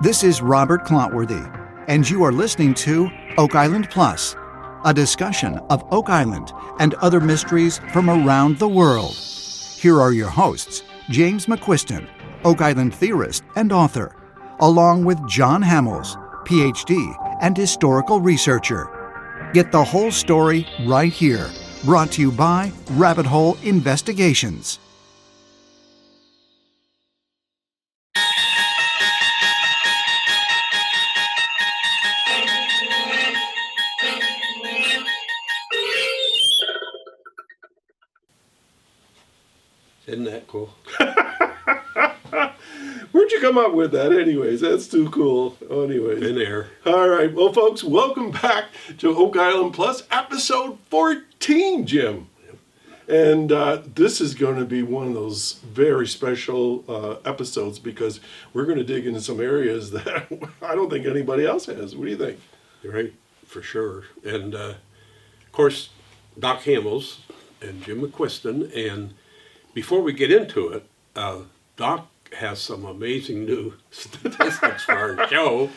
This is Robert Clotworthy, and you are listening to Oak Island Plus, a discussion of Oak Island and other mysteries from around the world. Here are your hosts, James McQuiston, Oak Island theorist and author, along with John Hamels, PhD and historical researcher. Get the whole story right here, brought to you by Rabbit Hole Investigations. Isn't that cool? Where'd you come up with that anyways? That's too cool. Anyways. In there. All right. Well, folks, welcome back to Oak Island Plus, episode 14, Jim. And this is going to be one of those very special episodes because we're going to dig into some areas that I don't think anybody else has. What do you think? You're right, for sure. And, of course, Doc Hamels and Jim McQuiston. And before we get into it, Doc has some amazing new statistics for our show.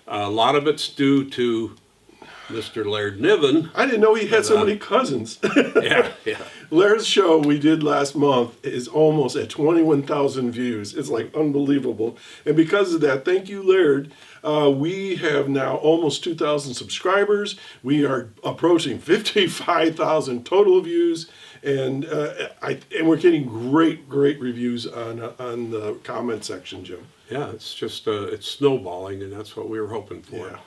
A lot of it's due to Mr. Laird Niven. I didn't know he had so many cousins. Yeah. Laird's show we did last month is almost at 21,000 views. It's like unbelievable. And because of that, thank you, Laird. We have now almost 2,000 subscribers. We are approaching 55,000 total views. And we're getting great reviews on the comment section, Jim. Yeah, it's just, it's snowballing, and that's what we were hoping for. Yeah.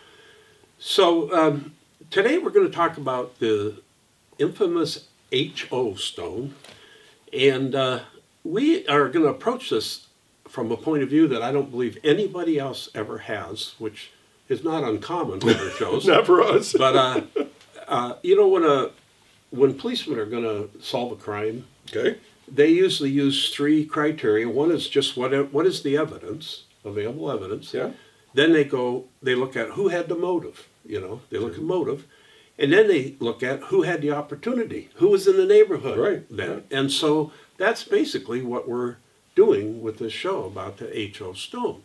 So today we're going to talk about the infamous H.O. stone, and we are going to approach this from a point of view that I don't believe anybody else ever has, which is not uncommon for our shows. Not for us. But, you know, when policemen are going to solve a crime, Okay. they usually use three criteria. One is just what is the evidence, available evidence. Yeah. Then they look at who had the motive, they look at motive. And then they look at who had the opportunity, who was in the neighborhood. Right. Then. And so that's basically what we're doing with this show about the H.O. stone.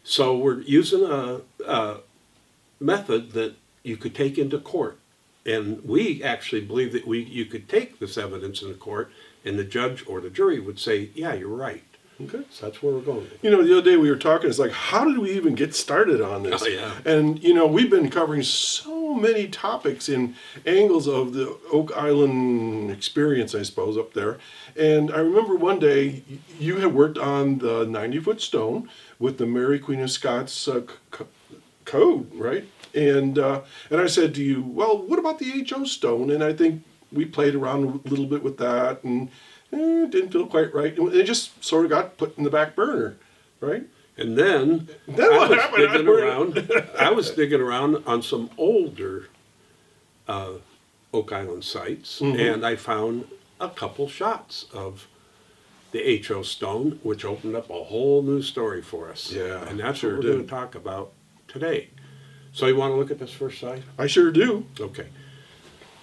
So we're using a method that you could take into court. And we actually believe that you could take this evidence into court and the judge or the jury would say, yeah, you're right. Okay. So that's where we're going. The other day we were talking, it's like, how did we even get started on this? Oh, yeah. And, we've been covering so many topics in angles of the Oak Island experience, I suppose, up there. And I remember one day you had worked on the 90-foot stone with the Mary Queen of Scots code, right? And I said to you, well, what about the H.O. stone? And I think we played around a little bit with that, and it didn't feel quite right. It just sort of got put in the back burner, right? And then I was digging around on some older Oak Island sites, and I found a couple shots of the H.O. stone, which opened up a whole new story for us. Yeah, and that's what we're going to talk about today. So you want to look at this first slide? I sure do. Okay.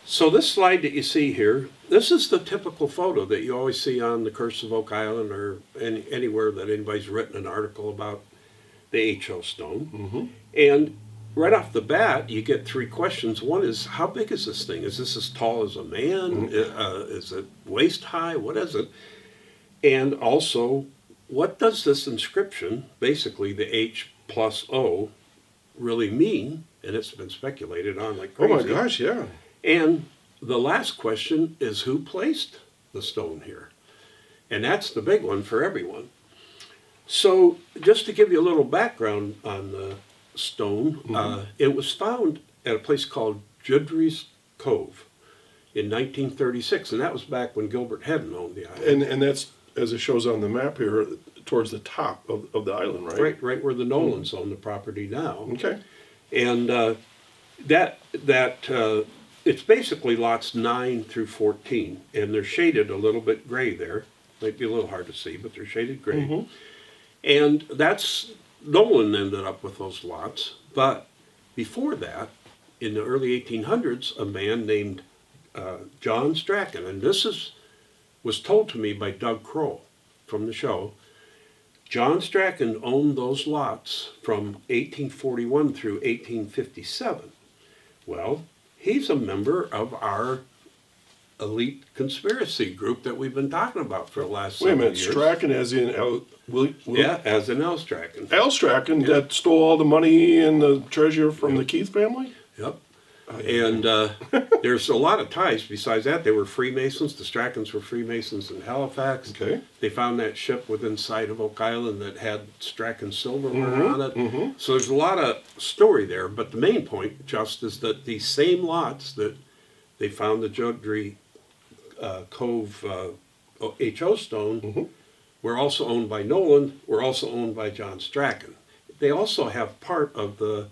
So this slide that you see here, this is the typical photo that you always see on the Curse of Oak Island or anywhere that anybody's written an article about the H.O. stone. Mm-hmm. And right off the bat, you get three questions. One is, how big is this thing? Is this as tall as a man? Mm-hmm. Is it waist high? What is it? And also, what does this inscription, basically the H plus O, really mean? And it's been speculated on like crazy. Oh my gosh, yeah. And the last question is, who placed the stone here? And that's the big one for everyone. So just to give you a little background on the stone, it was found at a place called Judry's Cove in 1936, and that was back when Gilbert Hedden owned the island. And that's, as it shows on the map here, towards the top of the island, right? Right where the Nolans own the property now. Okay. And it's basically lots 9 through 14, and they're shaded a little bit gray there. Might be a little hard to see, but they're shaded gray. Mm-hmm. And that's, Nolan ended up with those lots. But before that, in the early 1800s, a man named John Strachan, and this was told to me by Doug Kroll from the show. John Strachan owned those lots from 1841 through 1857. Well, he's a member of our elite conspiracy group that we've been talking about for the last Wait a several minute, years. Strachan as in Yeah, as in L. Strachan. Al Strachan that stole all the money and the treasure from the Keith family? Yep. And there's a lot of ties. Besides that, they were Freemasons. The Strachans were Freemasons in Halifax. Okay. They found that ship within sight of Oak Island that had Strachan silverware on it. So there's a lot of story there. But the main point, just, is that these same lots that they found the Judry Cove HO stone were also owned by Nolan, were also owned by John Strachan. They also have part of the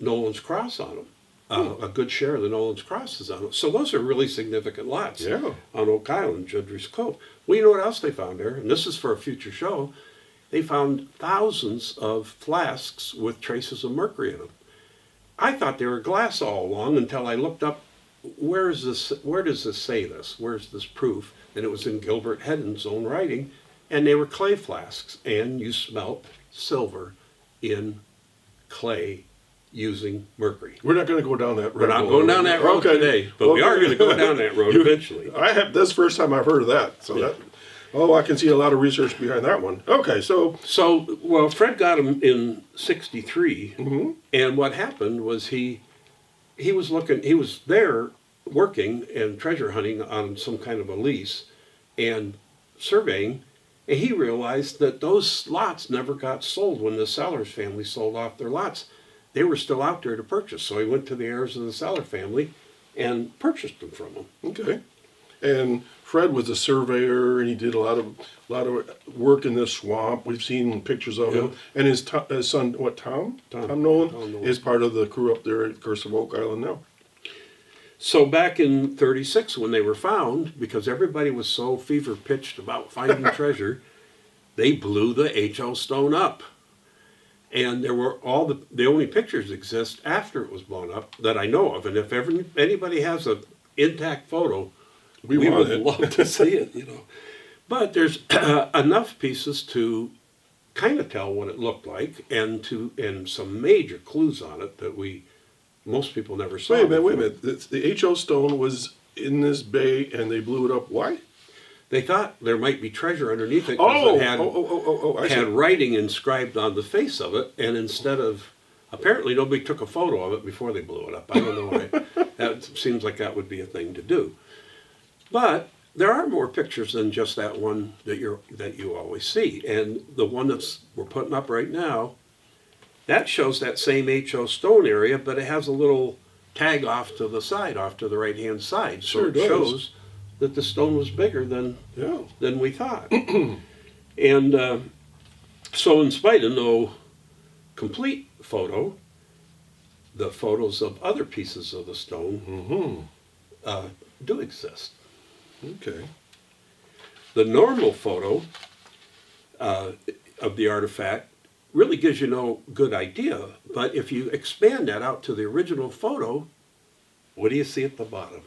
Nolan's Cross on them. A good share of the Nolan's Cross is on them. So those are really significant lots on Oak Island, Judry's Cove. Well, you know what else they found there? And this is for a future show. They found thousands of flasks with traces of mercury in them. I thought they were glass all along until I looked up, where does this say this? Where's this proof? And it was in Gilbert Hedden's own writing, and they were clay flasks, and you smelt silver in clay using mercury. We're not going to go down that road. We're not going down that road today, but we are going to go down that road eventually. This is the first time I've heard of that. So I can see a lot of research behind that one. Okay, so well, Fred got him in '63, and what happened was he was there working and treasure hunting on some kind of a lease and surveying, and he realized that those lots never got sold when the Sellers family sold off their lots. They were still out there to purchase, so he went to the heirs of the Seller family and purchased them from them. Okay, and Fred was a surveyor, and he did a lot of work in this swamp. We've seen pictures of him, and his son, Tom Nolan, is part of the crew up there at Curse of Oak Island now. So back in '36, when they were found, because everybody was so fever pitched about finding treasure, they blew the HO stone up. And there were the only pictures exist after it was blown up that I know of. And if anybody has an intact photo, we would love to see it, you know. But there's enough pieces to kind of tell what it looked like, and some major clues on it that most people never saw. Wait a minute. The HO stone was in this bay, and they blew it up. Why? They thought there might be treasure underneath it because it had writing inscribed on the face of it, and apparently nobody took a photo of it before they blew it up. I don't know why. That seems like that would be a thing to do. But there are more pictures than just that one that you always see, and the one we're putting up right now, that shows that same HO stone area, but it has a little tag off to the side, off to the right-hand side, so it shows that the stone was bigger than we thought. And so in spite of no complete photo, the photos of other pieces of the stone do exist. Okay. The normal photo of the artifact really gives you no good idea, but if you expand that out to the original photo, what do you see at the bottom?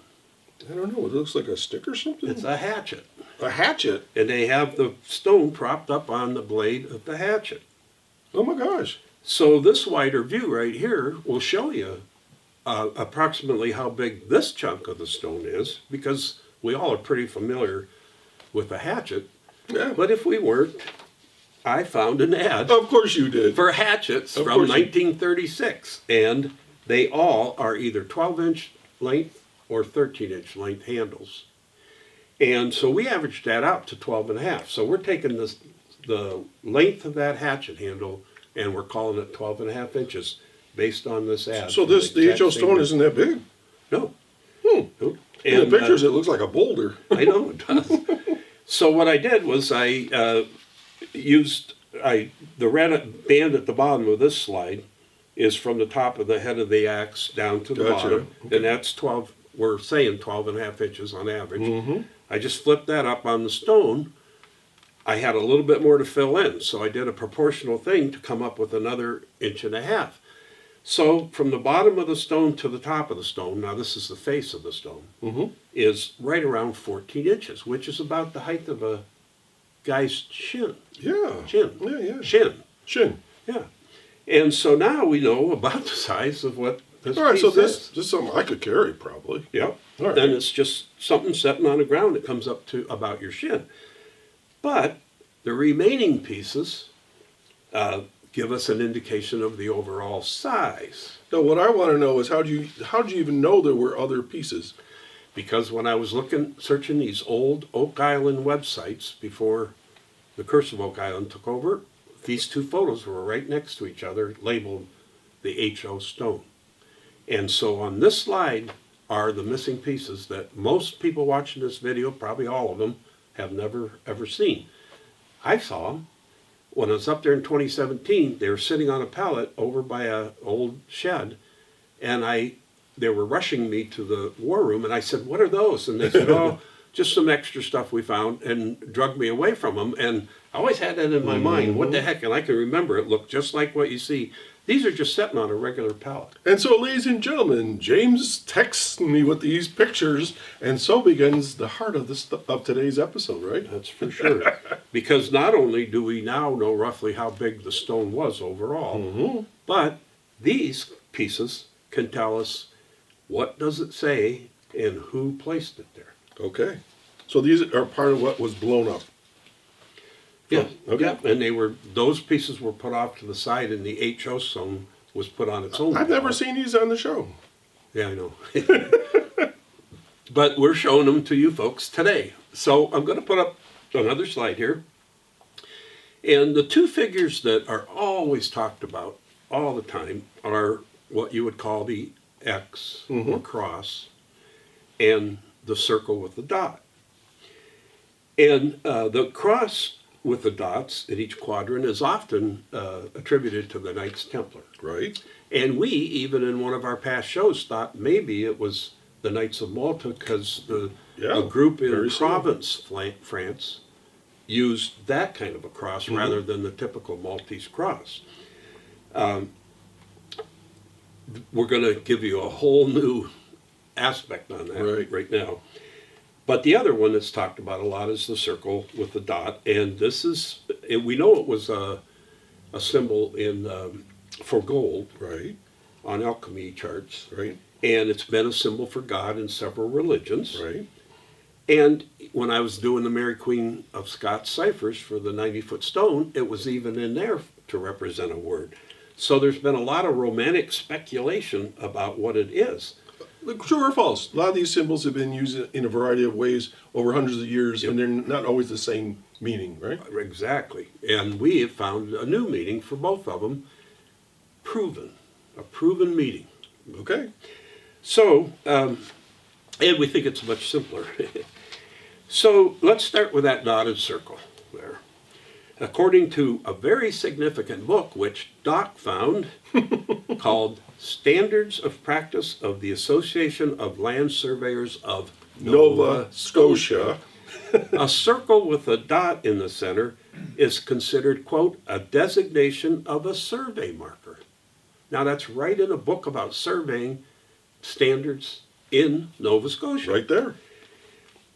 I don't know. It looks like a stick or something. It's a hatchet. A hatchet? And they have the stone propped up on the blade of the hatchet. Oh my gosh. So this wider view right here will show you approximately how big this chunk of the stone is, because we all are pretty familiar with a hatchet. Yeah. But if we weren't, I found an ad. Of course you did. For hatchets from 1936. And they all are either 12-inch length or 13-inch length handles. And so we averaged that out to 12 and a half. So we're taking the length of that hatchet handle and we're calling it 12 and a half inches based on this ad. So the HO stone isn't that big? No. Nope. In the pictures it looks like a boulder. I know it does. So what I did was I used the red band at the bottom of this slide is from the top of the head of the axe down to the bottom. Okay. And that's 12, we're saying 12 and a half inches on average. I just flipped that up on the stone. I had a little bit more to fill in, so I did a proportional thing to come up with another 1.5 inches. So from the bottom of the stone to the top of the stone, now this is the face of the stone, is right around 14 inches, which is about the height of guy's chin. Yeah. Chin. Yeah, yeah. Shin. Shin. Yeah. And so now we know about the size of what this All right, piece so is. this is something I could carry probably. Yep. All right. And it's just something sitting on the ground that comes up to about your shin. But the remaining pieces give us an indication of the overall size. Now, what I want to know is how'd you even know there were other pieces? Because when I was searching these old Oak Island websites before the Curse of Oak Island took over, these two photos were right next to each other, labeled the H.O. stone. And so on this slide are the missing pieces that most people watching this video, probably all of them, have never ever seen. I saw them. When I was up there in 2017, they were sitting on a pallet over by an old shed, and they were rushing me to the war room, and I said, "What are those?" And they said, "Oh, just some extra stuff we found," and drugged me away from them. And I always had that in my mind. What the heck? And I can remember it looked just like what you see. These are just sitting on a regular pallet. And so, ladies and gentlemen, James texts me with these pictures, and so begins the heart of today's episode, right? That's for sure. Because not only do we now know roughly how big the stone was overall, but these pieces can tell us what does it say and who placed it there. Okay. So these are part of what was blown up. Yeah, Okay. yeah, and those pieces were put off to the side, and the H.O. stone was put on its own. I've never seen these on the show. Yeah, I know. But we're showing them to you folks today. So I'm going to put up another slide here. And the two figures that are always talked about all the time are what you would call the X or cross and the circle with the dot. And the cross with the dots in each quadrant is often attributed to the Knights Templar. Right. And we, even in one of our past shows, thought maybe it was the Knights of Malta because a group in very Provence, France, used that kind of a cross rather than the typical Maltese cross. We're going to give you a whole new aspect on that right now. But the other one that's talked about a lot is the circle with the dot, and we know it was a symbol for gold, Right. on alchemy charts, Right. and it's been a symbol for God in several religions. Right. And when I was doing the Mary Queen of Scots ciphers for the 90-foot stone, it was even in there to represent a word. So there's been a lot of romantic speculation about what it is. True or false? A lot of these symbols have been used in a variety of ways over hundreds of years, and they're not always the same meaning, right? Exactly. And we have found a new meaning for both of them, a proven meaning. Okay. So, and we think it's much simpler. So let's start with that dotted circle there. According to a very significant book, which Doc found, called Standards of Practice of the Association of Land Surveyors of Nova Scotia. A circle with a dot in the center is considered, quote, a designation of a survey marker. Now that's right in a book about surveying standards in Nova Scotia. Right there.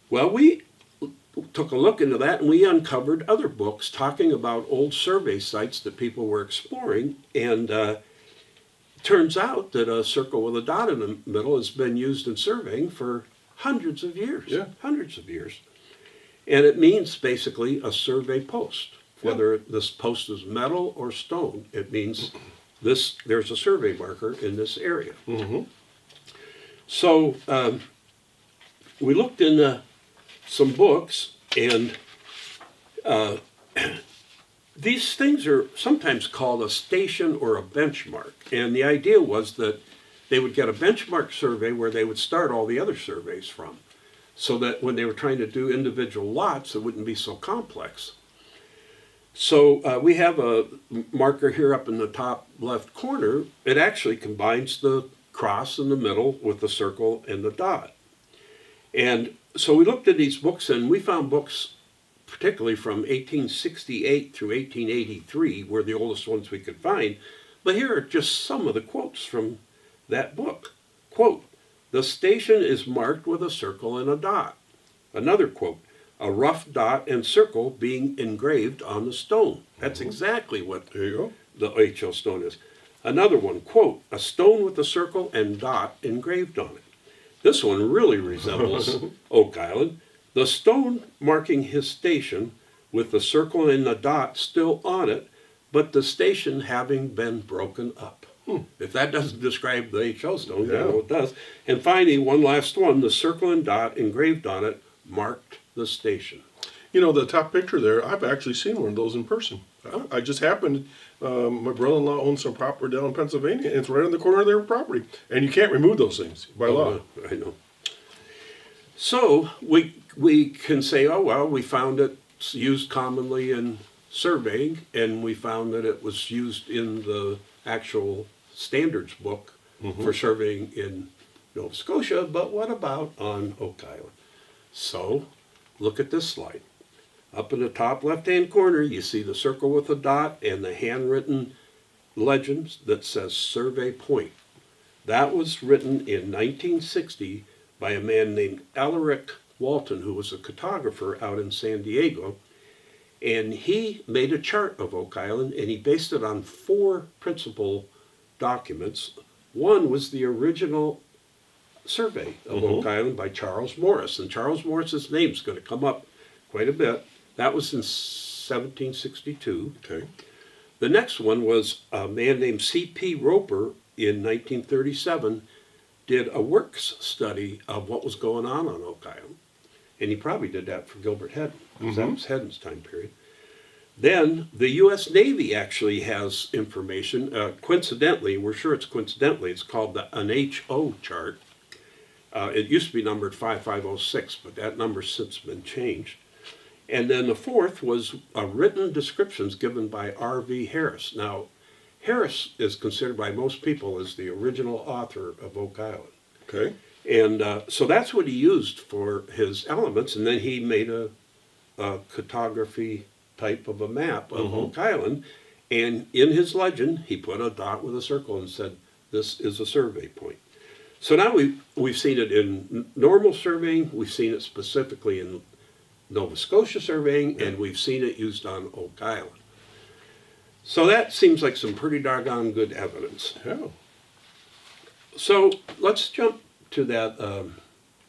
Well, we took a look into that, and we uncovered other books talking about old survey sites that people were exploring, and turns out that a circle with a dot in the middle has been used in surveying for hundreds of years. Yeah. Hundreds of years. And it means basically a survey post. Whether this post is metal or stone, it means there's a survey marker in this area. Mm-hmm. So we looked in some books, and these things are sometimes called a station or a benchmark. And the idea was that they would get a benchmark survey where they would start all the other surveys from, so that when they were trying to do individual lots, it wouldn't be so complex. So we have a marker here up in the top left corner. It actually combines the cross in the middle with the circle and the dot. And so we looked at these books, and we found books particularly from 1868 through 1883 were the oldest ones we could find. But here are just some of the quotes from that book. Quote, "The station is marked with a circle and a dot." Another quote, a rough dot and circle being engraved on the stone. That's exactly what There you go. the HO stone is. Another one, quote, a stone with a circle and dot engraved on it. This one really resembles Oak Island. The stone marking his station with the circle and the dot still on it, but the station having been broken up. If that doesn't describe the HO stone, I know what does. And finally, one last one, the circle and dot engraved on it marked the station. You know, the top picture there, I've actually seen one of those in person. I just happened, my brother-in-law owns some property down in Pennsylvania, and it's right on the corner of their property. And you can't remove those things by law. I know. So we can say, oh, well, we found it used commonly in surveying, and we found that it was used in the actual standards book for surveying in Nova Scotia, but what about on Oak Island? So look at this slide. Up in the top left-hand corner, you see the circle with a dot and the handwritten legend that says Survey Point. That was written in 1960 by a man named Alaric Walton, who was a cartographer out in San Diego. And he made a chart of Oak Island, and he based it on 4 principal documents. One was the original survey of Oak Island by Charles Morris, and Charles Morris's name's going to come up quite a bit. That was in 1762. Okay. The next one was a man named C.P. Roper in 1937 did a works study of what was going on Oak Island. And he probably did that for Gilbert Hedden, because that was Hedden's time period. Then the U.S. Navy actually has information. Coincidentally, we're sure it's coincidentally, it's called an HO chart. It used to be numbered 5506, but that number's since been changed. And then the fourth was written descriptions given by R.V. Harris. Now, Harris is considered by most people as the original author of Oak Island. Okay. And so that's what he used for his elements, and then he made a cartography type of a map of Oak Island, and in his legend, he put a dot with a circle and said, this is a survey point. So now we've seen it in normal surveying, we've seen it specifically in Nova Scotia surveying, and we've seen it used on Oak Island. So that seems like some pretty doggone good evidence. Yeah. So let's jump to that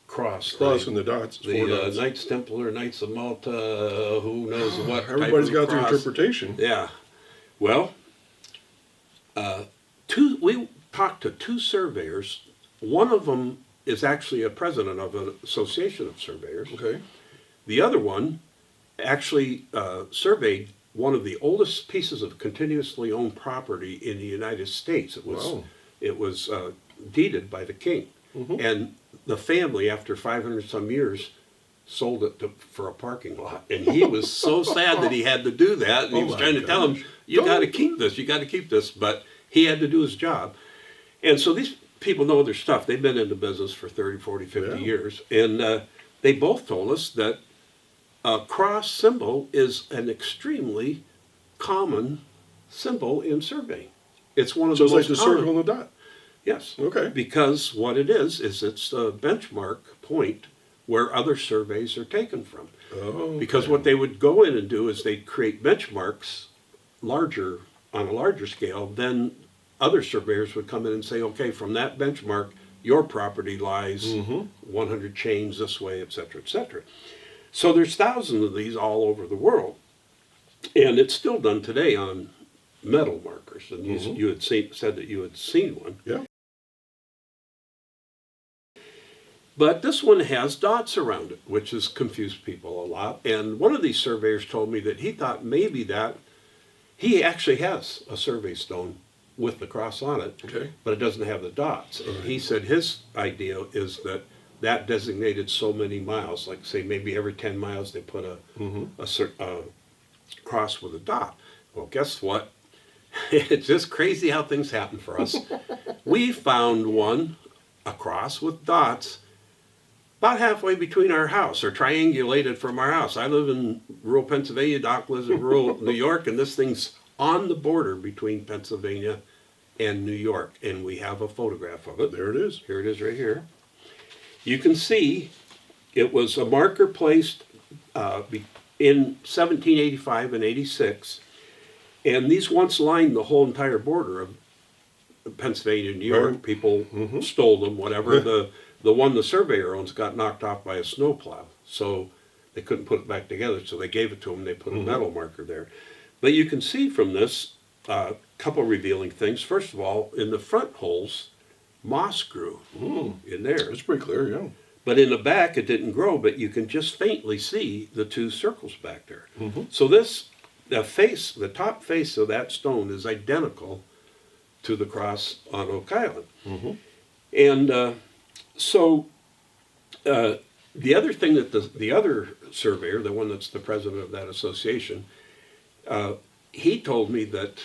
cross. Cross and the dots. The Knights Templar, Knights of Malta, who knows what. Everybody's got their cross. interpretation. Yeah. Well, we talked to 2 surveyors. One of them is actually a president of an association of surveyors. Okay. The other one actually surveyed one of the oldest pieces of continuously owned property in the United States. It was deeded by the king. And the family, after 500 some years, sold it for a parking lot. And he was so sad that he had to do that. And he was trying to tell him, you got to keep this, you got to keep this. But he had to do his job. And so these people know their stuff. They've been in the business for 30, 40, 50 years. And they both told us that a cross symbol is an extremely common symbol in surveying. It's one of the most like the common. circle and the dot. Yes. Okay. Because what it is it's a benchmark point where other surveys are taken from. Oh. Because what they would go in and do is they'd create benchmarks on a larger scale. Then other surveyors would come in and say, okay, from that benchmark, your property lies 100 chains this way, et cetera, et cetera. So there's thousands of these all over the world. And it's still done today on metal markers. And you had said that you had seen one. Yeah. But this one has dots around it, which has confused people a lot. And one of these surveyors told me that he thought maybe that he actually has a survey stone with the cross on it, but it doesn't have the dots. And he said his idea is that designated so many miles, like say maybe every 10 miles they put a cross with a dot. Well, guess what? It's just crazy how things happen for us. We found a cross with dots, about halfway between our house, or triangulated from our house. I live in rural Pennsylvania, Doc lives in rural New York, and this thing's on the border between Pennsylvania and New York, and we have a photograph of it. There it is. Here it is right here. You can see it was a marker placed in 1785 and 86, and these once lined the whole entire border of Pennsylvania and New York. Right. People stole them, whatever. The one the surveyor owns got knocked off by a snowplow, so they couldn't put it back together, so they gave it to him. They put a metal marker there. But you can see from this a couple revealing things. First of all, in the front holes, moss grew in there. It's pretty clear, yeah. But in the back, it didn't grow, but you can just faintly see the two circles back there. Mm-hmm. So the top face of that stone is identical to the cross on Oak Island. Mm-hmm. And the other thing that the other surveyor, the one that's the president of that association, he told me that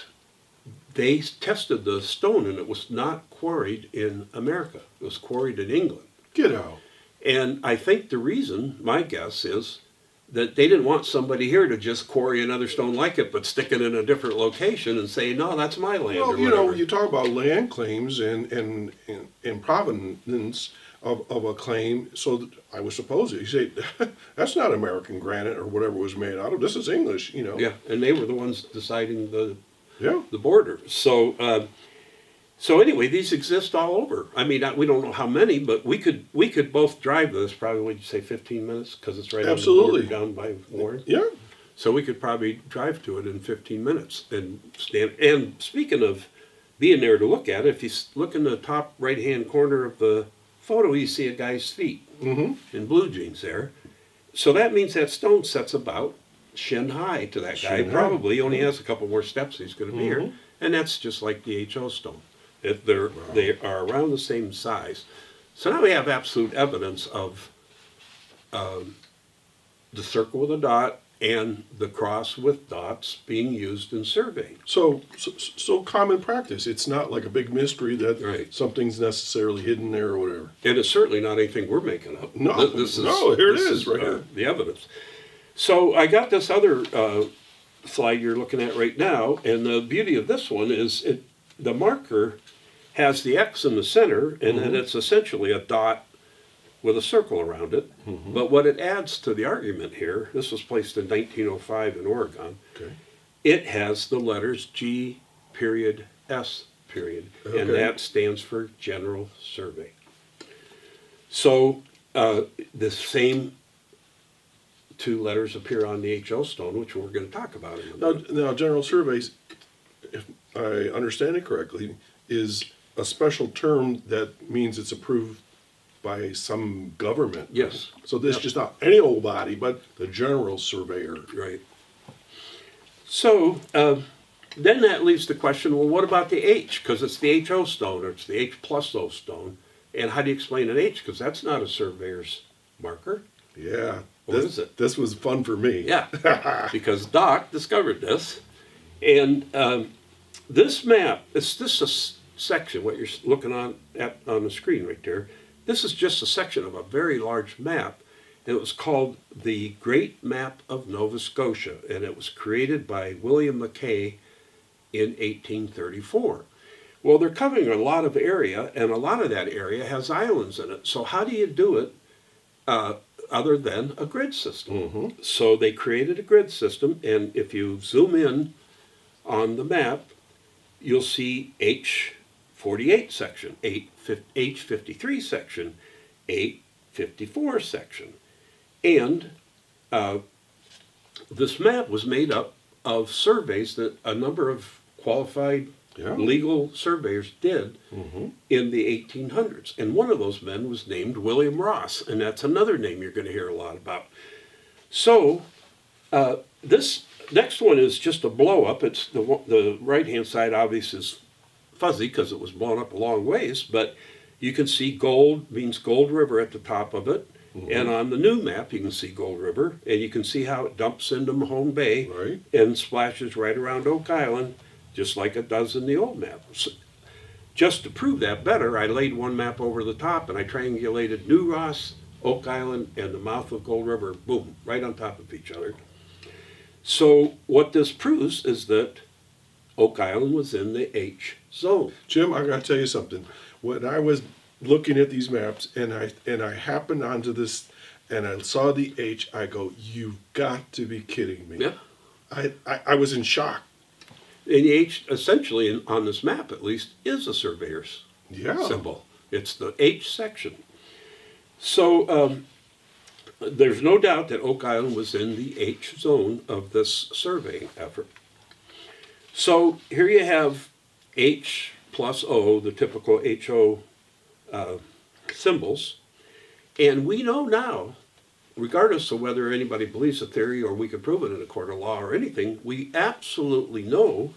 they tested the stone and it was not quarried in America. It was quarried in England. Get out. And I think the reason, my guess, is that they didn't want somebody here to just quarry another stone like it, but stick it in a different location and say, no, that's my land. Well, or you know, whatever. you talk about land claims and provenance of a claim. So that I would suppose you say that's not American granite or whatever it was made out of. This is English, you know. Yeah, and they were the ones deciding the Yeah. border. So anyway, these exist all over. I mean, we don't know how many, but we could both drive this. Probably, would you say 15 minutes? Because it's right Absolutely. on the border down by Warren. Yeah. So we could probably drive to it in 15 minutes and stand. And speaking of being there to look at it, if you look in the top right-hand corner of the photo, you see a guy's feet in blue jeans there. So that means that stone sets about shin high to that guy. Shin high. Probably only has a couple more steps. He's going to be here, and that's just like the HO stone. If they are around the same size. So now we have absolute evidence of the circle with a dot and the cross with dots being used in surveying. So common practice. It's not like a big mystery that Right. something's necessarily hidden there or whatever. And it's certainly not anything we're making up. No, Here here it is, right here. The evidence. So I got this other slide you're looking at right now, and the beauty of this one is the marker has the X in the center, and then it's essentially a dot with a circle around it. But what it adds to the argument here, this was placed in 1905 in Oregon, Okay. it has the letters G period S period, and Okay. that stands for General Survey. So the same two letters appear on the HO stone, which we're going to talk about in a minute. Now, general surveys, if I understand it correctly, is a special term that means it's approved by some government. Yes. So this is just not any old body, but the general surveyor. Right. So then that leaves the question, well, what about the H? Because it's the HO stone, or it's the H plus O stone. And how do you explain an H? Because that's not a surveyor's marker. Yeah. What is it? This was fun for me. Yeah, because Doc discovered this. And this map, this is a section, what you're looking on the screen right there. This is just a section of a very large map. And it was called the Great Map of Nova Scotia. And it was created by William Mackay in 1834. Well, they're covering a lot of area, and a lot of that area has islands in it. So how do you do it other than a grid system? So they created a grid system, and if you zoom in on the map, you'll see H48 section, H53 section, H54 section. And this map was made up of surveys that a number of qualified legal surveyors did in the 1800s. And one of those men was named William Ross, and that's another name you're going to hear a lot about. So this next one is just a blow up. It's the right-hand side obviously is fuzzy because it was blown up a long ways, but you can see gold means Gold River at the top of it. And on the new map, you can see Gold River, and you can see how it dumps into Mahone Bay and splashes right around Oak Island, just like it does in the old map. So just to prove that better, I laid one map over the top, and I triangulated New Ross, Oak Island, and the mouth of Gold River, boom, right on top of each other. So what this proves is that Oak Island was in the H zone. Jim, I got to tell you something. When I was looking at these maps, and I happened onto this, and I saw the H, I go, you've got to be kidding me. Yeah. I was in shock. And the H, essentially, on this map at least, is a surveyor's Yeah. symbol. It's the H section. So there's no doubt that Oak Island was in the H zone of this surveying effort. So here you have H plus O, the typical HO symbols. And we know now, regardless of whether anybody believes the theory or we could prove it in a court of law or anything, we absolutely know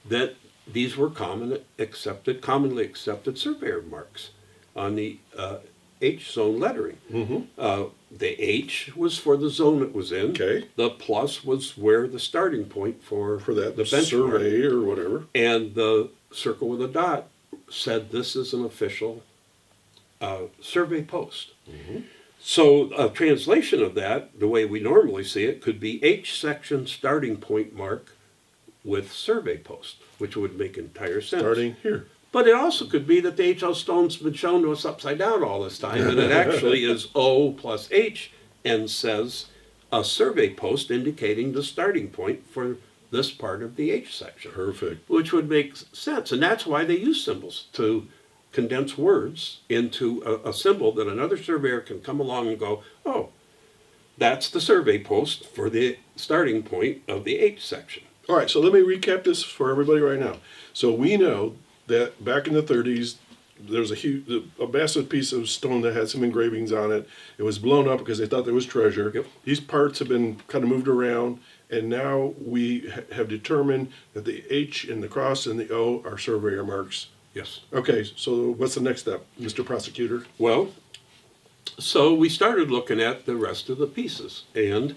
that these were commonly accepted surveyor marks on the H zone lettering. The H was for the zone it was in. Okay. The plus was where the starting point for that the benchmark. survey or whatever. And the circle with a dot said this is an official survey post. So a translation of that, the way we normally see it, could be H section starting point mark with survey post, which would make entire sense. Starting here. But it also could be that the HL stone's been shown to us upside down all this time, and it actually is O plus H and says a survey post indicating the starting point for this part of the H section. Perfect. Which would make sense, and that's why they use symbols, to condense words into a symbol that another surveyor can come along and go, oh, that's the survey post for the starting point of the H section. All right, so let me recap this for everybody right now. So we know that back in the 30s, there was a massive piece of stone that had some engravings on it. It was blown up because they thought there was treasure. Yep. These parts have been kind of moved around, and now we have determined that the H and the cross and the O are surveyor marks. Yes. Okay, so what's the next step, Mr. Prosecutor? Well, so we started looking at the rest of the pieces, and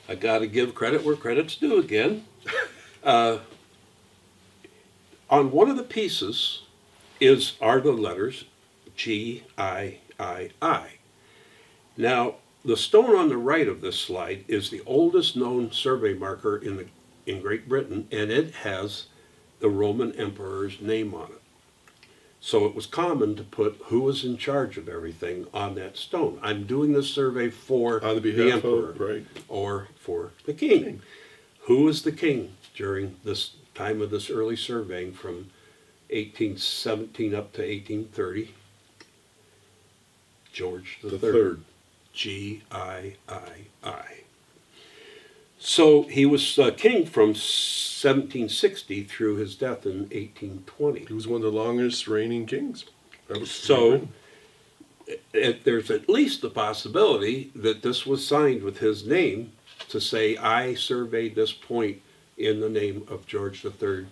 I got to give credit where credit's due again. On one of the pieces are the letters G-I-I-I. Now, the stone on the right of this slide is the oldest known survey marker in Great Britain, and it has the Roman emperor's name on it. So it was common to put who was in charge of everything on that stone. I'm doing this survey for On the the behalf emperor of, right. or for the king. Who was the king during this time of this early surveying from 1817 up to 1830? George the Third. G-I-I-I. So he was king from 1760 through his death in 1820. He was one of the longest reigning kings. So there's at least the possibility that this was signed with his name to say, I surveyed this point in the name of George III,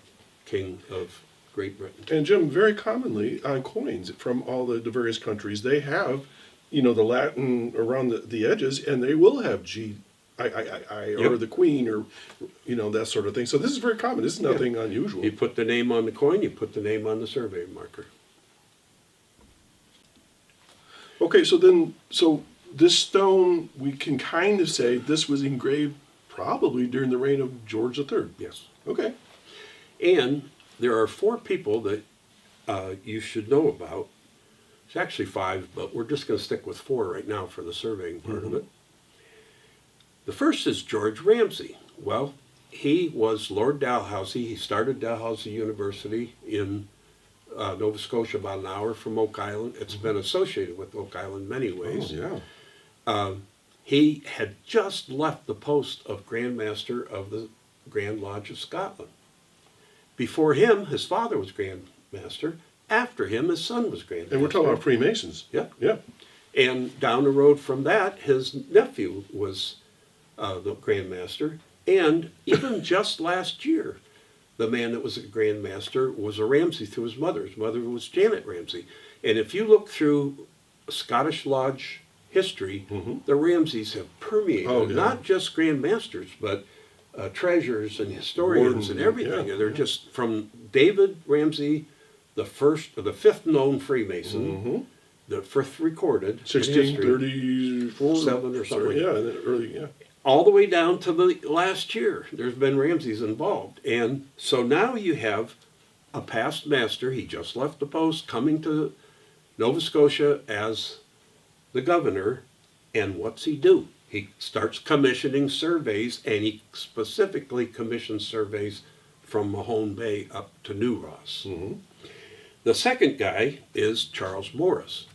King of Great Britain. And Jim, very commonly on coins from all the various countries, they have, the Latin around the edges, and they will have G, I, or Yep. the Queen, or, that sort of thing. So this is very common. This is nothing unusual. You put the name on the coin, you put the name on the survey marker. Okay, so this stone, we can kind of say this was engraved probably during the reign of George III. Yes. Okay. And there are 4 people that you should know about. It's actually 5, but we're just going to stick with 4 right now for the surveying part of it. The first is George Ramsay. Well, he was Lord Dalhousie. He started Dalhousie University in Nova Scotia, about an hour from Oak Island. It's been associated with Oak Island in many ways. Oh, yeah. He had just left the post of Grand Master of the Grand Lodge of Scotland. Before him, his father was Grand Master. After him, his son was Grand Master. And we're talking about Freemasons. Yeah. Yeah. And down the road from that, his nephew was the Grand Master. And even just last year, the man that was a Grand Master was a Ramsay through his mother. His mother was Janet Ramsay. And if you look through Scottish Lodge history, the Ramsays have permeated, not just Grand Masters, but treasurers and historians and everything. Yeah. They're just from David Ramsay, the 5th known Freemason, the first recorded in history, 1634. 7 or something. Yeah, and then early, yeah. All the way down to the last year, there's been Ramsays involved. And so now you have a past master, he just left the post, coming to Nova Scotia as the governor, And what's he do? He starts commissioning surveys, and he specifically commissions surveys from Mahone Bay up to New Ross. Mm-hmm. The second guy is Charles Morris.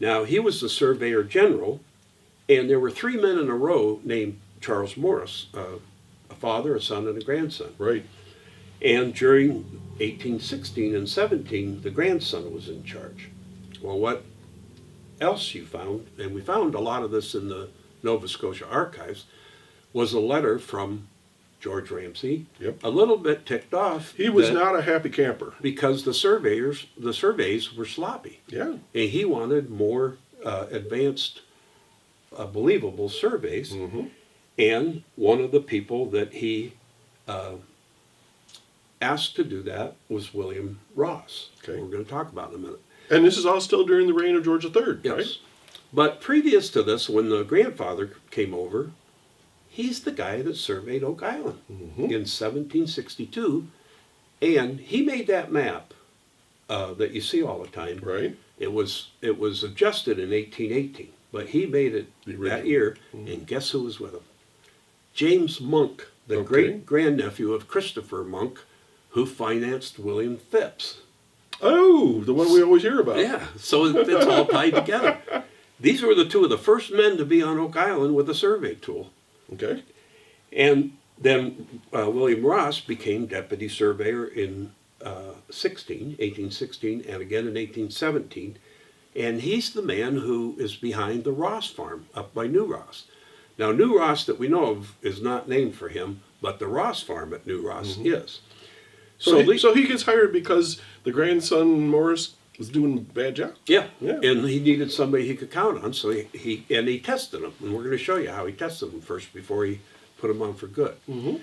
Now, he was the Surveyor General, and there were three men in a row named Charles Morris, a father, a son, and a grandson. Right. And during 1816 and 17, the grandson was in charge. Well, what else you found, and we found a lot of this in the Nova Scotia archives, was a letter from George Ramsay, Yep. a little bit ticked off. He was that- not a happy camper. because the surveys were sloppy. Yeah. And he wanted more advanced, believable surveys. Mm-hmm. And one of the people that he asked to do that was William Ross. Okay. We're going to talk about in a minute. And this is all still during the reign of George III, Yes. right? But previous to this, when the grandfather came over, he's the guy that surveyed Oak Island in 1762. And he made that map that you see all the time. Right. It was adjusted in 1818, but he made it that year. And guess who was with him? James Monk, the Okay. great grandnephew of Christopher Monk, who financed William Phipps. Oh, the one we always hear about. Yeah, so it's all tied together. These were the two of the first men to be on Oak Island with a survey tool. Okay. And then William Ross became deputy surveyor in 1816, and again in 1817. And he's the man who is behind the Ross farm up by New Ross. Now, New Ross that we know of is not named for him, but the Ross farm at New Ross is. So he gets hired because the grandson Morris was doing a bad job. Yeah, Yeah. and he needed somebody he could count on, so he tested him, and we're going to show you how he tested them first before he put them on for good. Mm-hmm.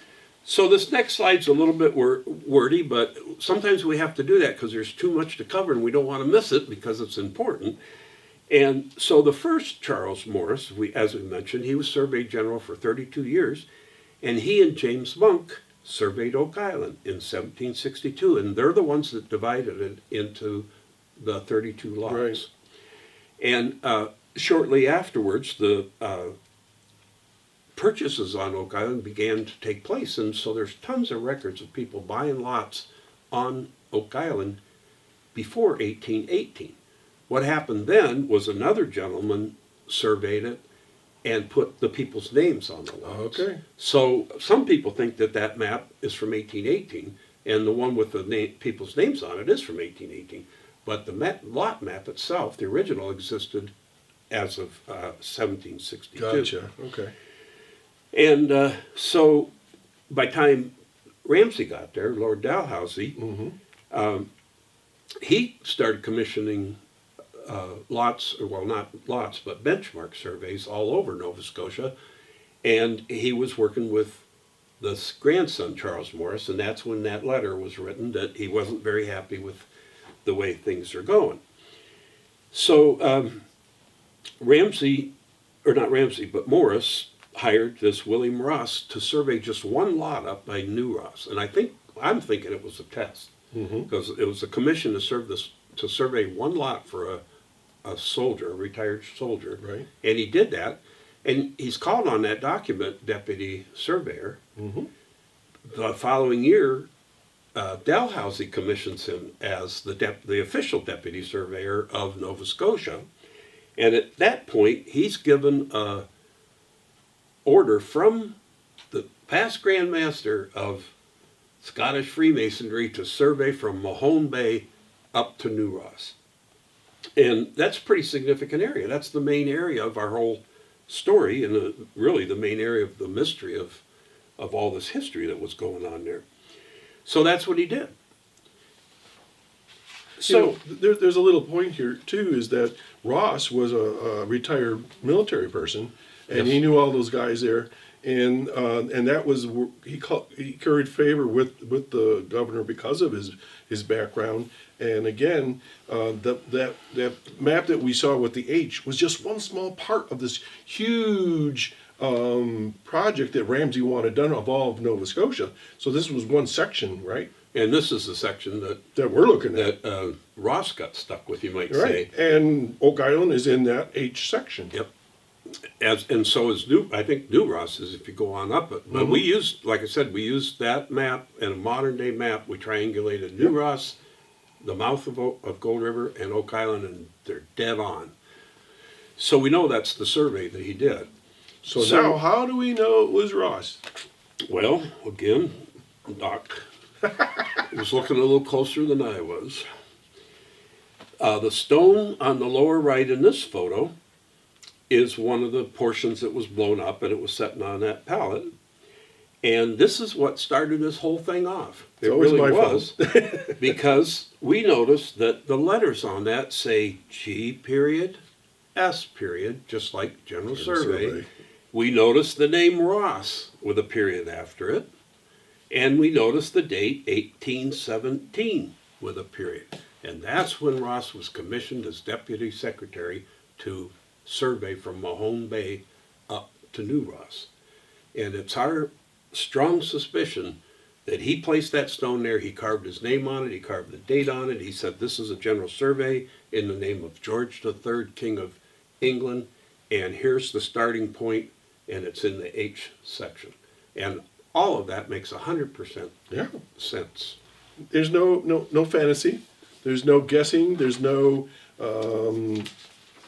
So this next slide's a little bit wordy, but sometimes we have to do that because there's too much to cover, and we don't want to miss it because it's important. And so the first Charles Morris, as we mentioned, he was Survey General for 32 years, and he and James Monk surveyed Oak Island in 1762, and they're the ones that divided it into the 32 lots. Right. And shortly afterwards, the purchases on Oak Island began to take place, and so there's tons of records of people buying lots on Oak Island before 1818. What happened then was another gentleman surveyed it and put the people's names on the lots. Okay. So some people think that that map is from 1818, and the one with the people's names on it is from 1818. But the lot map itself, the original, existed as of 1762. Gotcha. Okay. And so by time Ramsay got there, Lord Dalhousie, Mm-hmm. he started commissioning lots, or well, not lots, but benchmark surveys all over Nova Scotia. And he was working with this grandson, Charles Morris, and that's when that letter was written that he wasn't very happy with the way things are going. So Morris hired this William Ross to survey just one lot up by New Ross. And I'm thinking it was a test, because it was a commission to survey one lot for a soldier, a retired soldier. Right. And he did that. And he's called on that document deputy surveyor. Mm-hmm. The following year, Dalhousie commissions him as the official deputy surveyor of Nova Scotia. And at that point, he's given a order from the past Grand Master of Scottish Freemasonry to survey from Mahone Bay up to New Ross. And that's a pretty significant area. That's the main area of our whole story, and really the main area of the mystery of all this history that was going on there. So that's what he did. So there's a little point here too, is that Ross was a retired military person, and Yes. he knew all those guys there, and that was he carried favor with the governor because of his background. And again, that map that we saw with the H was just one small part of this huge project that Ramsay wanted done of all of Nova Scotia. So this was one section, right? and this is the section That we're looking at. that Ross got stuck with, you might Right. say. And Oak Island is in that H section. Yep. and so is I think New Ross is if you go on up it. But we used, like I said, we used that map and a modern day map. We triangulated New Ross, the mouth of Gold River, and Oak Island, and they're dead on. So we know that's the survey that he did. So now, how do we know it was Ross? Well, again, Doc was looking a little closer than I was. The stone on the lower right in this photo is one of the portions that was blown up, and it was sitting on that pallet. And this is what started this whole thing off. It really was, because we noticed that the letters on that say G period, S period, just like General Survey. We noticed the name Ross with a period after it, and we noticed the date 1817 with a period. And that's when Ross was commissioned as Deputy Secretary to survey from Mahone Bay up to New Ross. And it's our strong suspicion that he placed that stone there, he carved his name on it, he carved the date on it, he said this is a general survey in the name of George III, King of England, and here's the starting point, and it's in the H section. And all of that makes 100% sense. There's no fantasy. There's no guessing. There's no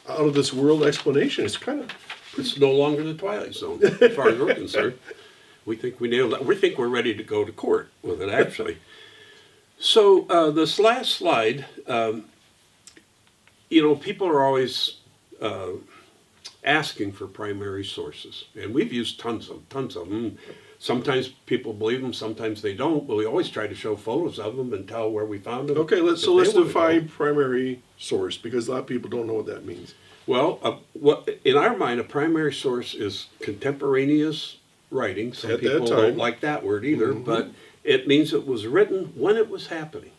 out of this world explanation. It's no longer the Twilight Zone, as far as we're concerned. We think we nailed it. We think we're ready to go to court with it, actually. So this last slide, people are always asking for primary sources, and we've used tons of them. Sometimes people believe them, sometimes they don't, but we always try to show photos of them and tell where we found them. Okay, let's define primary source, because a lot of people don't know what that means. Well, in our mind, a primary source is contemporaneous writing. Some people don't like that word either, but it means it was written when it was happening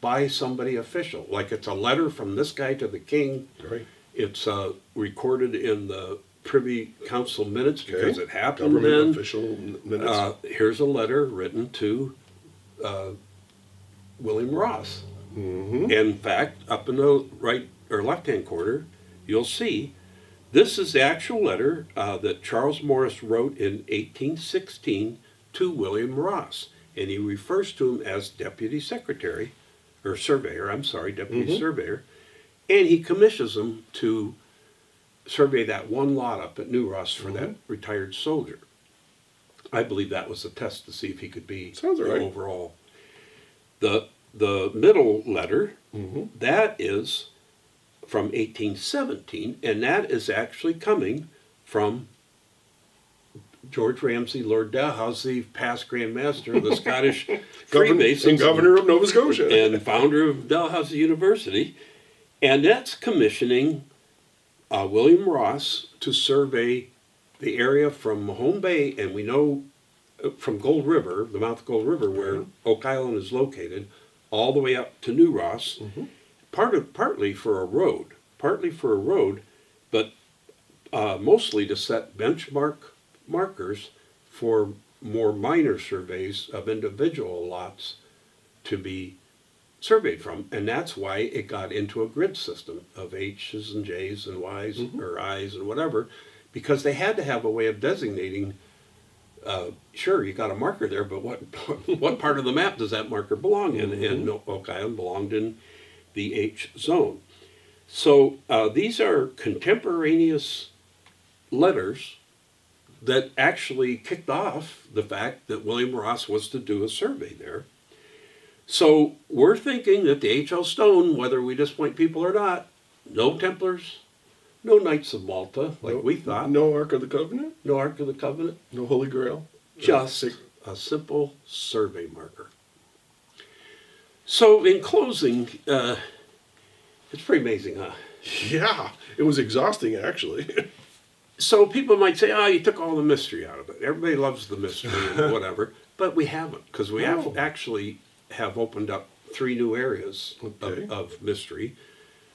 by somebody official. Like it's a letter from this guy to the king. Right. It's recorded in the Privy Council minutes because it happened Government then. official minutes. Here's a letter written to William Ross. In fact, up in the right or left-hand corner, you'll see this is the actual letter that Charles Morris wrote in 1816 to William Ross, and he refers to him as Deputy Secretary, or Surveyor, Deputy Surveyor, and he commissions him to survey that one lot up at New Ross for that retired soldier. I believe that was a test to see if he could be overall. The middle letter, that is from 1817, and that is actually coming from George Ramsay, Lord Dalhousie, past Grand Master of the Scottish Freemasons, and Governor of Nova Scotia, and founder of Dalhousie University, and that's commissioning William Ross to survey the area from Mahone Bay, and we know from Gold River, the mouth of Gold River, where Oak Island is located, all the way up to New Ross, partly for a road, but mostly to set benchmark markers for more minor surveys of individual lots to be surveyed from, and that's why it got into a grid system of H's and J's and Y's or I's and whatever, because they had to have a way of designating. Sure, you got a marker there, but what part of the map does that marker belong in? And Oak Island belonged in the H zone. So these are contemporaneous letters that actually kicked off the fact that William Ross was to do a survey there. So we're thinking that the H.L. Stone, whether we disappoint people or not, no Templars, no Knights of Malta, we thought. No Ark of the Covenant? No Ark of the Covenant. No Holy Grail? Just a simple survey marker. So in closing, it's pretty amazing, huh? Yeah, it was exhausting, actually. So people might say, you took all the mystery out of it. Everybody loves the mystery and whatever, but we haven't, because we have actually have opened up 3 new areas of mystery.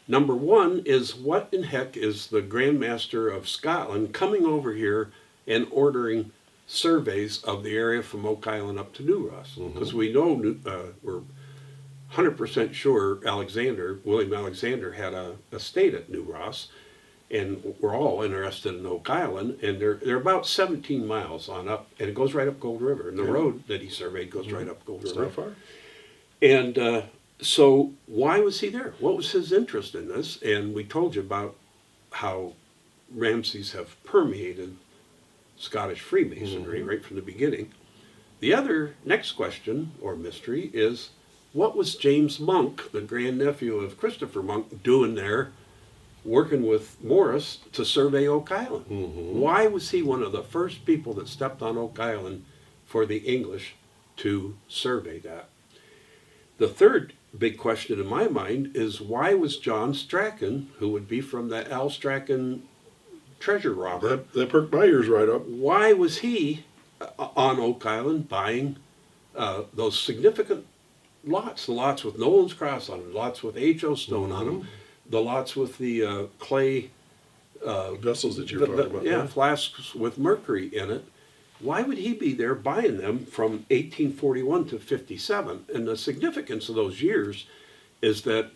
Number one is, what in heck is the Grand Master of Scotland coming over here and ordering surveys of the area from Oak Island up to New Ross? Because we know, we're 100% sure William Alexander had a estate at New Ross, and we're all interested in Oak Island, and they're about 17 miles on up, and it goes right up Gold River, and the road that he surveyed goes right up Gold It's River. not far. And so why was he there? What was his interest in this? And we told you about how Ramses have permeated Scottish Freemasonry right from the beginning. The other next question or mystery is, what was James Monk, the grandnephew of Christopher Monk, doing there, working with Morris to survey Oak Island? Why was he one of the first people that stepped on Oak Island for the English to survey that? The third big question in my mind is, why was John Strachan, who would be from the Al Strachan treasure robber, That perked my ears right up. why was he on Oak Island buying those significant lots, the lots with Nolan's Cross on them, lots with H.O. Stone on them, the lots with the clay Vessels that you're talking about. flasks with mercury in it? Why would he be there buying them from 1841 to 57? And the significance of those years is that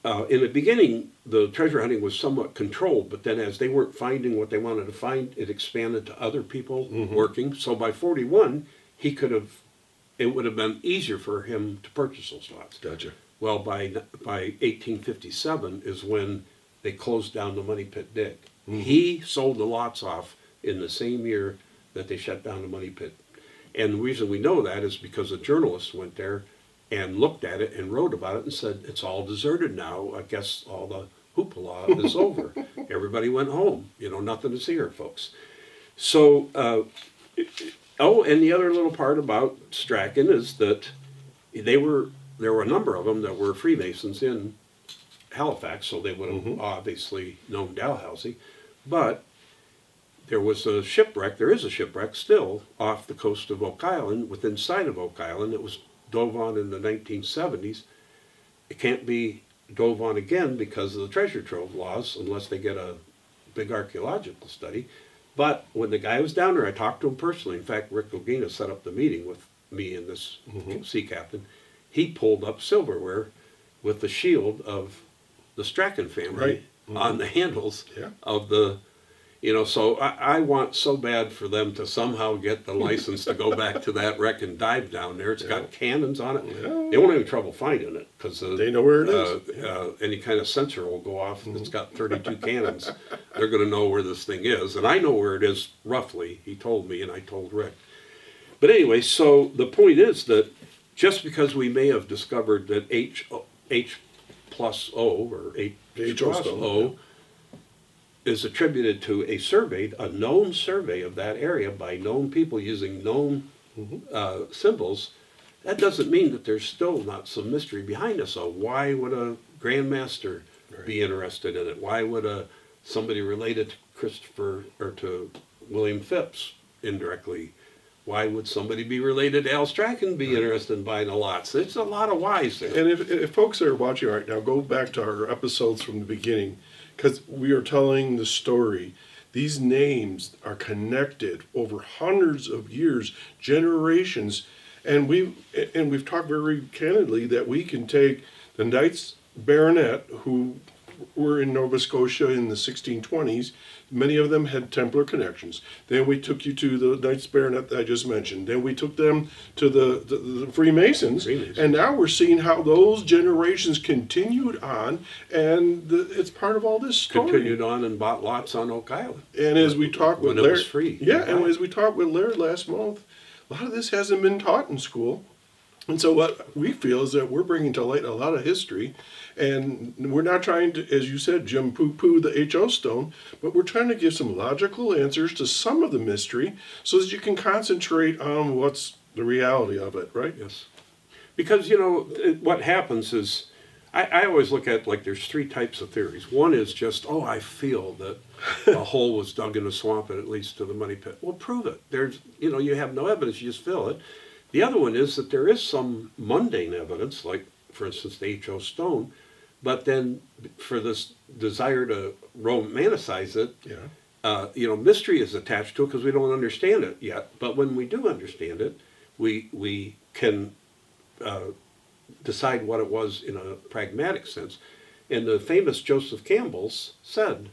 in the beginning, the treasure hunting was somewhat controlled, but then as they weren't finding what they wanted to find, it expanded to other people working. So by 41, it would have been easier for him to purchase those lots. Gotcha. Well, by 1857 is when they closed down the Money Pit dig. He sold the lots off in the same year that they shut down the Money Pit. And the reason we know that is because a journalist went there and looked at it and wrote about it and said, it's all deserted now. I guess all the hoopla is over. Everybody went home. Nothing to see here, folks. So, and the other little part about Strachan is that there were a number of them that were Freemasons in Halifax, so they would have obviously known Dalhousie. But there is a shipwreck still off the coast of Oak Island, within sight of Oak Island. It was dove on in the 1970s. It can't be dove on again because of the treasure trove laws unless they get a big archaeological study. But when the guy was down there, I talked to him personally. In fact, Rick Ogina set up the meeting with me and this sea captain. He pulled up silverware with the shield of the Strachan family on the handles of the, so I want so bad for them to somehow get the license to go back to that wreck and dive down there. It's got cannons on it. They won't have any trouble finding it because They know where it is. Any kind of sensor will go off. It's got 32 cannons. They're going to know where this thing is. And I know where it is roughly. He told me and I told Rick. But anyway, so the point is that just because we may have discovered that H plus O or H plus O is attributed to a known survey of that area by known people using known symbols, that doesn't mean that there's still not some mystery behind it. So why would a grandmaster be interested in it? Why would somebody related to Christopher or to William Phipps indirectly? Why would somebody be related to Al Strachan be interested in buying the lots? It's a lot of whys there. And if folks are watching right now, go back to our episodes from the beginning, because we are telling the story. These names are connected over hundreds of years, generations, and we've talked very candidly that we can take the Knights Baronet, who were in Nova Scotia in the 1620s. Many of them had Templar connections. Then we took you to the Knights Baronet that I just mentioned. Then we took them to the Freemasons. And now we're seeing how those generations continued on, and it's part of all this story. Continued on and bought lots on Oak Island. And as we talked with Laird, it was free. And as we talked with Laird last month, a lot of this hasn't been taught in school. And so what we feel is that we're bringing to light a lot of history, and we're not trying to, as you said, Jim, poo-poo the H.O. Stone, but we're trying to give some logical answers to some of the mystery so that you can concentrate on what's the reality of it, right? Yes. Because, what happens is, I always look at, like, there's three types of theories. One is just, I feel that a hole was dug in a swamp and it leads to the Money Pit. Well, prove it. There's, you have no evidence, you just feel it. The other one is that there is some mundane evidence, like, for instance, the H.O. Stone, but then for this desire to romanticize it, mystery is attached to it because we don't understand it yet. But when we do understand it, we can decide what it was in a pragmatic sense. And the famous Joseph Campbell said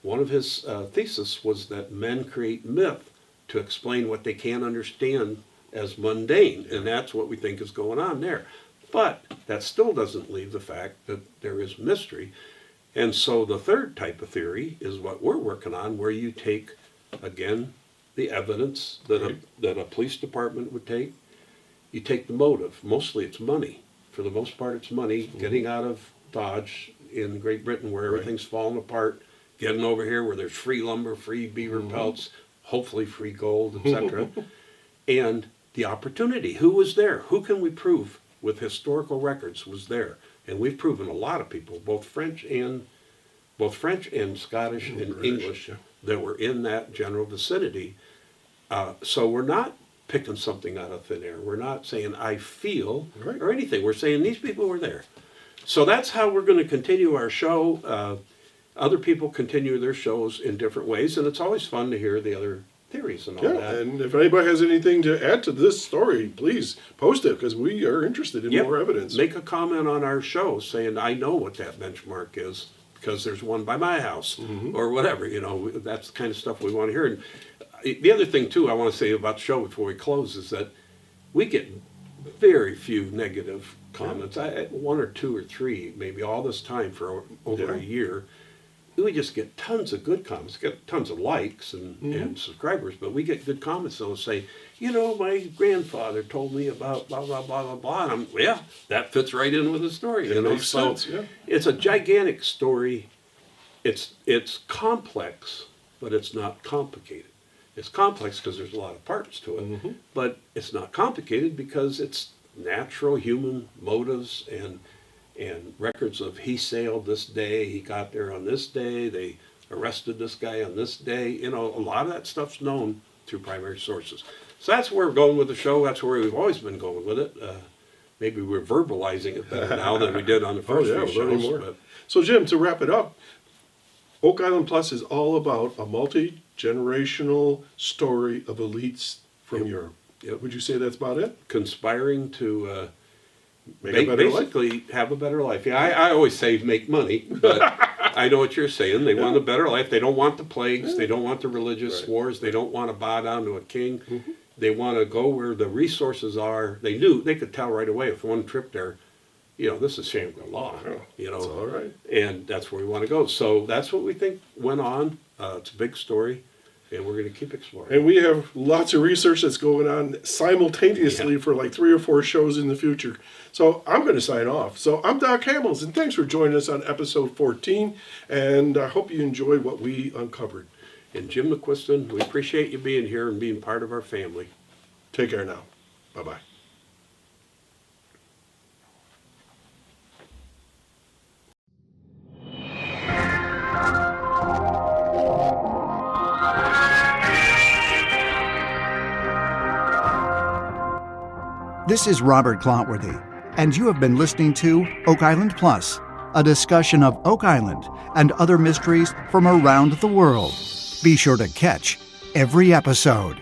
one of his thesis was that men create myth to explain what they can't understand as mundane, and that's what we think is going on there. But that still doesn't leave the fact that there is mystery. And so the third type of theory is what we're working on, where you take, again, the evidence that a police department would take. You take the motive. Mostly it's money. For the most part, it's money. Getting out of Dodge in Great Britain where everything's falling apart, getting over here where there's free lumber, free beaver pelts, hopefully free gold, etc. And the opportunity. Who was there? Who can we prove with historical records was there? And we've proven a lot of people, both French and Scottish and British, English, that were in that general vicinity. So we're not picking something out of thin air. We're not saying I feel or anything. We're saying these people were there. So that's how we're going to continue our show. Other people continue their shows in different ways, and it's always fun to hear the other theories and all that. And if anybody has anything to add to this story, please post it, because we are interested in more evidence. Make a comment on our show saying, I know what that benchmark is because there's one by my house or whatever. That's the kind of stuff we want to hear. And the other thing, too, I want to say about the show before we close is that we get very few negative comments. One or two or three, maybe all this time for over a year. We just get tons of good comments, get tons of likes and subscribers, but we get good comments that'll say, my grandfather told me about blah, blah, blah, blah, blah. And that fits right in with the story. It makes sense, It's a gigantic story. It's complex, but it's not complicated. It's complex because there's a lot of parts to it, but it's not complicated because it's natural human motives and records of he sailed this day, he got there on this day, they arrested this guy on this day. A lot of that stuff's known through primary sources. So that's where we're going with the show. That's where we've always been going with it. Maybe we're verbalizing it better now than we did on the first few shows. But. So Jim, to wrap it up, Oak Island Plus is all about a multi-generational story of elites from Europe. Would you say that's about it? Conspiring to basically have a better life. I always say make money, but I know what you're saying. They want a better life. They don't want the plagues. They don't want the religious wars. They don't want to bow down to a king. They want to go where the resources are. They could tell right away if one trip there, this is Shangri-La. That's all right. And that's where we want to go. So that's what we think went on. It's a big story. And we're going to keep exploring. And we have lots of research that's going on simultaneously for like 3 or 4 shows in the future. So I'm going to sign off. So I'm Doc Hamels, and thanks for joining us on episode 14. And I hope you enjoyed what we uncovered. And Jim McQuiston, we appreciate you being here and being part of our family. Take care now. Bye-bye. This is Robert Clotworthy, and you have been listening to Oak Island Plus, a discussion of Oak Island and other mysteries from around the world. Be sure to catch every episode.